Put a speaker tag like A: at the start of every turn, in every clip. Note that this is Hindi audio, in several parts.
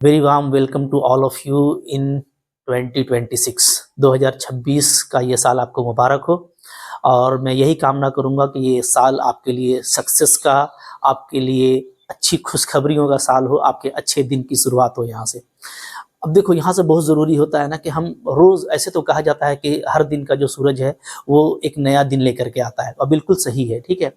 A: Very warm welcome to all of you in 2026। 2026 का ये साल आपको मुबारक हो और मैं यही कामना करूँगा कि ये साल आपके लिए सक्सेस का, आपके लिए अच्छी खुशखबरियों का साल हो, आपके अच्छे दिन की शुरुआत हो यहाँ से। अब देखो यहाँ से बहुत ज़रूरी होता है ना कि हम रोज़, ऐसे तो कहा जाता है कि हर दिन का जो सूरज है वो एक नया दिन लेकर के आता है और बिल्कुल सही है, ठीक है।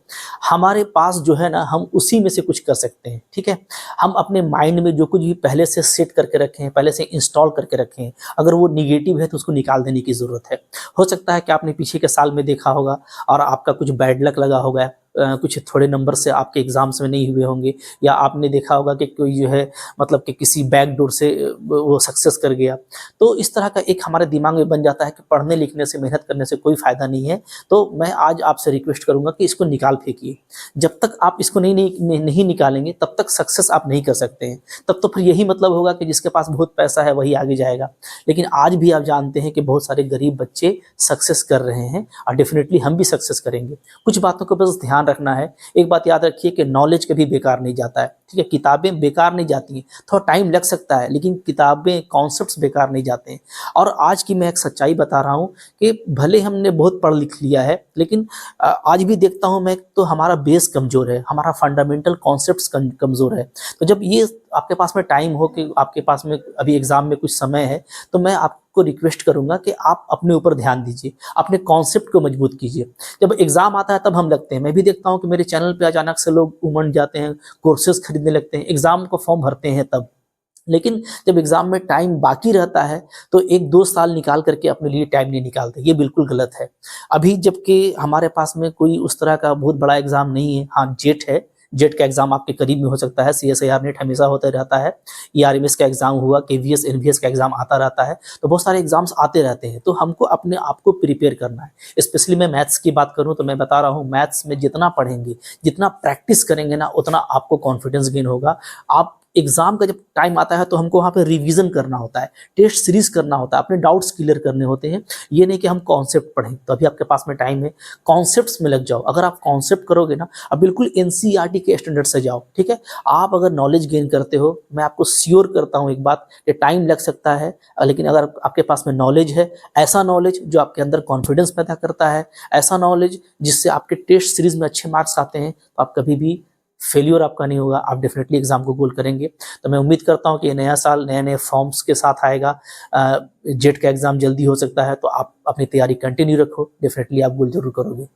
A: हमारे पास जो है ना, हम उसी में से कुछ कर सकते हैं, ठीक है। हम अपने माइंड में जो कुछ भी पहले से सेट करके रखे हैं, पहले से इंस्टॉल करके रखे हैं, अगर वो निगेटिव है तो उसको निकाल देने की ज़रूरत है। हो सकता है कि आपने पीछे के साल में देखा होगा और आपका कुछ बैड लक लगा होगा, कुछ थोड़े नंबर से आपके एग्ज़ाम्स में नहीं हुए होंगे, या आपने देखा होगा कि कोई जो है मतलब कि किसी बैक डोर से वो सक्सेस कर गया। तो इस तरह का एक हमारे दिमाग में बन जाता है कि पढ़ने लिखने से, मेहनत करने से कोई फ़ायदा नहीं है। तो मैं आज आपसे रिक्वेस्ट करूँगा कि इसको निकाल फेंकिए। जब तक आप इसको नहीं निकालेंगे तब तक सक्सेस आप नहीं कर सकते हैं। तब तो फिर यही मतलब होगा कि जिसके पास बहुत पैसा है वही आगे जाएगा। लेकिन आज भी आप जानते हैं कि बहुत सारे गरीब बच्चे सक्सेस कर रहे हैं और डेफ़िनिटली हम भी सक्सेस करेंगे। कुछ बातों को बस ध्यान रखना है। एक बात याद रखिए कि नॉलेज कभी बेकार नहीं जाता है, ठीक है। किताबें बेकार नहीं जाती हैं, थोड़ा टाइम लग सकता है, लेकिन किताबें, कॉन्सेप्ट्स बेकार नहीं जाते हैं। और आज की मैं एक सच्चाई बता रहा हूँ कि भले हमने बहुत पढ़ लिख लिया है, लेकिन आज भी देखता हूँ मैं तो हमारा बेस कमज़ोर है, हमारा फंडामेंटल कॉन्सेप्ट्स कमज़ोर है। तो जब ये आपके पास में टाइम हो कि आपके पास में अभी एग्ज़ाम में कुछ समय है, तो मैं आपको रिक्वेस्ट करूँगा कि आप अपने ऊपर ध्यान दीजिए, अपने कॉन्सेप्ट को मजबूत कीजिए। जब एग्ज़ाम आता है तब हम लगते हैं, मैं भी देखता हूँ कि मेरे चैनल पे अचानक से लोग उमड़ जाते हैं, कोर्सेज़ खरीदने लगते हैं, एग्ज़ाम का फॉर्म भरते हैं तब। लेकिन जब एग्ज़ाम में टाइम बाकी रहता है तो 1-2 साल निकाल कर के अपने लिए टाइम नहीं निकालते, ये बिल्कुल गलत है। अभी जबकि हमारे पास में कोई उस तरह का बहुत बड़ा एग्ज़ाम नहीं है, हाँ जेट है, जेट का एग्ज़ाम आपके करीब में हो सकता है, सीएसआईआर नेट हमेशा होता रहता है, ईआरएमएस का एग्ज़ाम हुआ, केवीएस, एनवीएस का एग्ज़ाम आता रहता है, तो बहुत सारे एग्ज़ाम्स आते रहते हैं, तो हमको अपने आप को प्रिपेयर करना है। स्पेशली मैं मैथ्स की बात करूँ तो मैं बता रहा हूँ, मैथ्स में जितना पढ़ेंगे, जितना प्रैक्टिस करेंगे ना, उतना आपको कॉन्फिडेंस गेन होगा। आप एग्ज़ाम का जब टाइम आता है तो हमको वहाँ पे रिवीजन करना होता है, टेस्ट सीरीज़ करना होता है, अपने डाउट्स क्लियर करने होते हैं। ये नहीं कि हम कॉन्सेप्ट पढ़ें, तो अभी आपके पास में टाइम है, कॉन्सेप्ट्स में लग जाओ। अगर आप कॉन्सेप्ट करोगे ना, अब बिल्कुल एनसीईआरटी के स्टैंडर्ड से जाओ, ठीक है। आप अगर नॉलेज गेन करते हो, मैं आपको श्योर करता हूँ एक बात, कि टाइम लग सकता है, लेकिन अगर आपके पास में नॉलेज है, ऐसा नॉलेज जो आपके अंदर कॉन्फिडेंस पैदा करता है, ऐसा नॉलेज जिससे आपके टेस्ट सीरीज़ में अच्छे मार्क्स आते हैं, तो आप कभी भी फेल्योर आपका नहीं होगा, आप डेफिनेटली एग्ज़ाम को गोल करेंगे। तो मैं उम्मीद करता हूँ कि ये नया साल नए-नए फॉर्म्स के साथ आएगा। जेट का एग्ज़ाम जल्दी हो सकता है, तो आप अपनी तैयारी कंटिन्यू रखो, डेफिनेटली आप गोल ज़रूर करोगे।